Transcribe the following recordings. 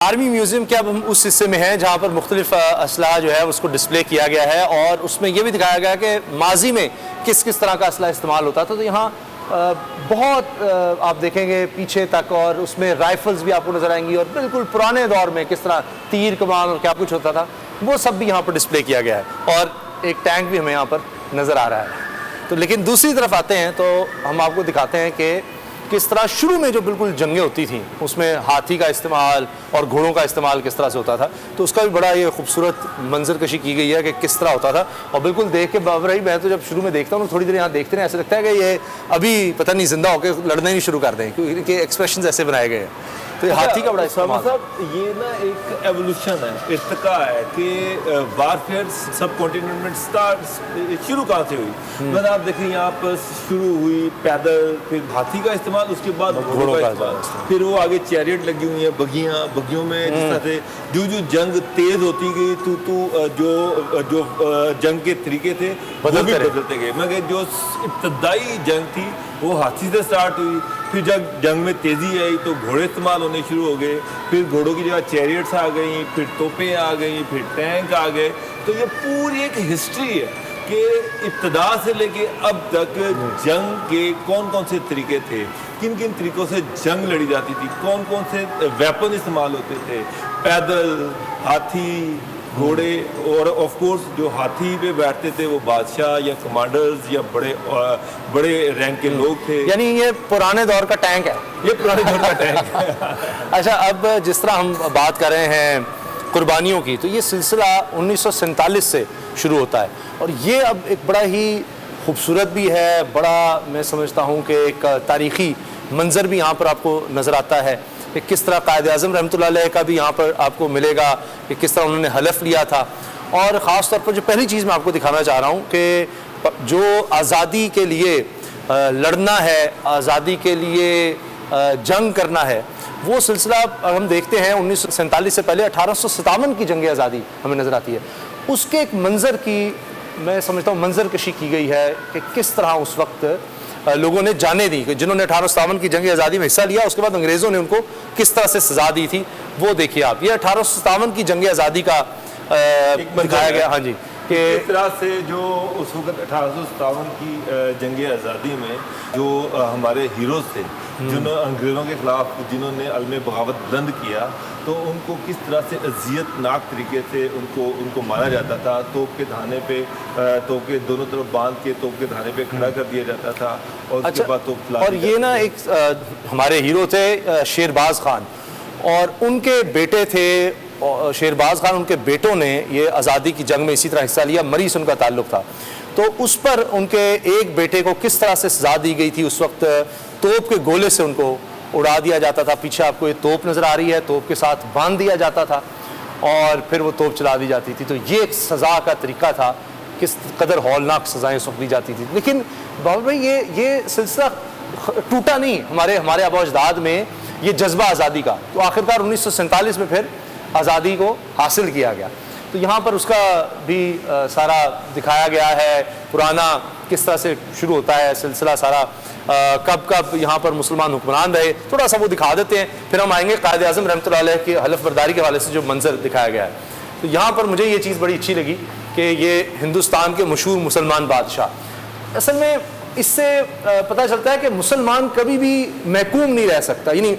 Army museum کے اب ہم اس حصے میں ہیں جہاں پر مختلف اسلحہ جو ہے اس کو ڈسپلے کیا گیا ہے اور اس میں یہ بھی دکھایا گیا کہ ماضی میں کس کس طرح کا اسلحہ استعمال ہوتا تھا. تو یہاں بہت آپ دیکھیں گے پیچھے تک اور اس میں رائفلز بھی آپ کو نظر آئیں گی اور بالکل پرانے دور میں کس طرح تیر کمان اور کیا کچھ ہوتا تھا وہ سب بھی یہاں پر ڈسپلے کیا گیا ہے اور ایک ٹینک بھی ہمیں یہاں پر نظر آ رہا ہے. تو لیکن دوسری طرف آتے ہیں تو ہم آپ کو دکھاتے ہیں کہ کس طرح شروع میں جو بالکل جنگیں ہوتی تھیں اس میں ہاتھی کا استعمال اور گھوڑوں کا استعمال کس طرح سے ہوتا تھا. تو اس کا بھی بڑا یہ خوبصورت منظر کشی کی گئی ہے کہ کس طرح ہوتا تھا اور بالکل دیکھ کے بابر میں تو جب شروع میں دیکھتا ہوں تھوڑی دیر یہاں دیکھتے ہیں ایسا لگتا ہے کہ یہ ابھی پتہ نہیں زندہ ہو کے لڑنا ہی شروع کر دیں کیونکہ ایکسپریشنز ایسے بنائے گئے ہیں. تو یہ ہاتھی کا بڑا استعمال صاحب یہ نا ایک ایولیوشن ہے, ارتقاء ہے کہ وارفیئر سب کانٹیننٹ میں شروع کہاں سے ہوئی. مطلب آپ دیکھیں یہاں پر شروع ہوئی پیدل, پھر ہاتھی کا استعمال, اس کے بعد گھوڑوں کا استعمال, پھر وہ آگے چیریٹ لگی ہوئی ہیں, بگیوں میں جس طرح سے جو جنگ تیز ہوتی گئی تو جو جنگ کے طریقے تھے وہ بھی بدلتے گئے. مگر جو ابتدائی جنگ تھی وہ ہاتھی سے سٹارٹ ہوئی, پھر جب جنگ میں تیزی آئی تو گھوڑے استعمال ہونے شروع ہو گئے, پھر گھوڑوں کی جگہ چیریٹس آ گئیں, پھر توپیں آ گئیں, پھر ٹینک آ گئے. تو یہ پوری ایک ہسٹری ہے کہ ابتدا سے لے کے اب تک جنگ کے کون کون سے طریقے تھے, کن کن طریقوں سے جنگ لڑی جاتی تھی, کون کون سے ویپن استعمال ہوتے تھے, پیدل, ہاتھی, گھوڑے, اور آف کورس جو ہاتھی پہ بیٹھتے تھے وہ بادشاہ یا کمانڈرز یا بڑے رینک کے لوگ تھے. یعنی یہ پرانے دور کا ٹینک ہے, یہ پرانے دور کا ٹینک ہے. اچھا, اب جس طرح ہم بات کر رہے ہیں قربانیوں کی تو یہ سلسلہ 1947 سے شروع ہوتا ہے اور یہ اب ایک بڑا ہی خوبصورت بھی ہے, بڑا میں سمجھتا ہوں کہ ایک تاریخی منظر بھی یہاں پر آپ کو نظر آتا ہے کہ کس طرح قائد اعظم رحمۃ اللہ علیہ کا بھی یہاں پر آپ کو ملے گا کہ کس طرح انہوں نے حلف لیا تھا. اور خاص طور پر جو پہلی چیز میں آپ کو دکھانا چاہ رہا ہوں کہ جو آزادی کے لیے لڑنا ہے, آزادی کے لیے جنگ کرنا ہے, وہ سلسلہ ہم دیکھتے ہیں 1947 سے پہلے 1857 کی جنگ آزادی ہمیں نظر آتی ہے. اس کے ایک منظر کی میں سمجھتا ہوں منظر کشی کی گئی ہے کہ کس طرح اس وقت لوگوں نے جانیں دی کہ جنہوں نے 1857 کی جنگ آزادی میں حصہ لیا اس کے بعد انگریزوں نے ان کو کس طرح سے سزا دی تھی. وہ دیکھیے آپ, یہ 1857 کی جنگ آزادی کا دکھایا گیا. ہاں جی, کہ اس طرح سے جو اس وقت 1857 کی جنگ آزادی میں جو ہمارے ہیروز تھے جنہوں انگریزوں کے خلاف جنہوں نے علم بغاوت بلند کیا, تو ان کو کس طرح سے اذیت ناک طریقے سے ان کو مارا جاتا تھا. توپ کے دھانے پہ توپ کے دونوں طرف باندھ کے توپ کے دھانے پہ کھڑا کر دیا جاتا تھا اور اس کے بعد توپ چلا. اور یہ نا ایک ہمارے ہیرو تھے شیرباز خان اور ان کے بیٹے تھے شیرباز خان, ان کے بیٹوں نے یہ آزادی کی جنگ میں اسی طرح حصہ لیا. مری سے ان کا تعلق تھا. تو اس پر ان کے ایک بیٹے کو کس طرح سے سزا دی گئی تھی. اس وقت توپ کے گولے سے ان کو اڑا دیا جاتا تھا. پیچھے آپ کو یہ توپ نظر آ رہی ہے, توپ کے ساتھ باندھ دیا جاتا تھا اور پھر وہ توپ چلا دی جاتی تھی. تو یہ ایک سزا کا طریقہ تھا, کس قدر ہولناک سزائیں اس وقت دی جاتی تھی. لیکن بابر بھائی یہ سلسلہ ٹوٹا نہیں ہمارے آباء و اجداد میں, یہ جذبہ آزادی کا. تو آخرکار 1947 میں پھر آزادی کو حاصل کیا گیا. تو یہاں پر اس کا بھی سارا دکھایا گیا ہے, پرانا کس طرح سے شروع ہوتا ہے سلسلہ سارا, کب یہاں پر مسلمان حکمران رہے, تھوڑا سا وہ دکھا دیتے ہیں. پھر ہم آئیں گے قائد اعظم رحمۃ اللہ علیہ کی حلف برداری کے حوالے سے جو منظر دکھایا گیا ہے. تو یہاں پر مجھے یہ چیز بڑی اچھی لگی کہ یہ ہندوستان کے مشہور مسلمان بادشاہ, اصل میں اس سے پتہ چلتا ہے کہ مسلمان کبھی بھی محکوم نہیں رہ سکتا, یعنی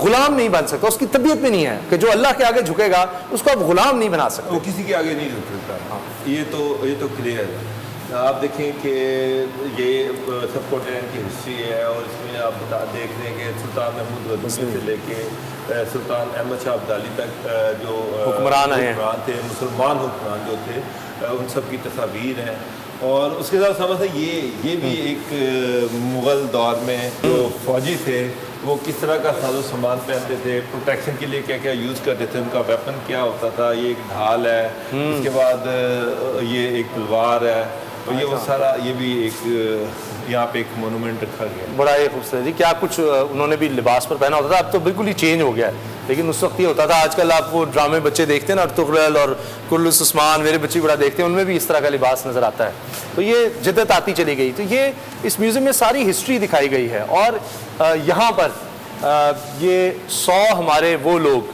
غلام نہیں بن سکتا. اس کی طبیعت میں نہیں ہے کہ جو اللہ کے آگے جھکے گا اس کو آپ غلام نہیں بنا سکتے. وہ کسی کے آگے نہیں جھک سکتا. یہ تو کلیئر ہے. آپ دیکھیں کہ یہ سب کانٹیننٹ کی ہسٹری ہے اور اس میں آپ دیکھ رہے ہیں کہ سلطان محمود غزنوی سے لے کے سلطان احمد شاہ ابدالی تک جو حکمران تھے, مسلمان حکمران جو تھے, ان سب کی تصاویر ہیں. اور اس کے ساتھ سمجھ ہے یہ بھی ایک مغل دور میں جو فوجی تھے وہ کس طرح کا ساز و سامان پہنتے تھے, پروٹیکشن کے لیے کیا کیا یوز کرتے تھے, ان کا ویپن کیا ہوتا تھا. یہ ایک ڈھال ہے, اس کے بعد یہ ایک تلوار ہے, اور یہ وہ سارا یہ بھی ایک یہاں پہ ایک مونومنٹ رکھا گیا. بڑا ہی خوبصورت جی, کیا کچھ انہوں نے بھی لباس پر پہنا ہوتا تھا. اب تو بالکل ہی چینج ہو گیا ہے, لیکن اس وقت یہ ہوتا تھا. آج کل آپ وہ ڈرامے بچے دیکھتے ہیں نا, ارطغرل اور کلث عثمان, میرے بچے بڑا دیکھتے ہیں, ان میں بھی اس طرح کا لباس نظر آتا ہے. تو یہ جدت آتی چلی گئی. تو یہ اس میوزیم میں ساری ہسٹری دکھائی گئی ہے. اور یہاں پر یہ 100 ہمارے وہ لوگ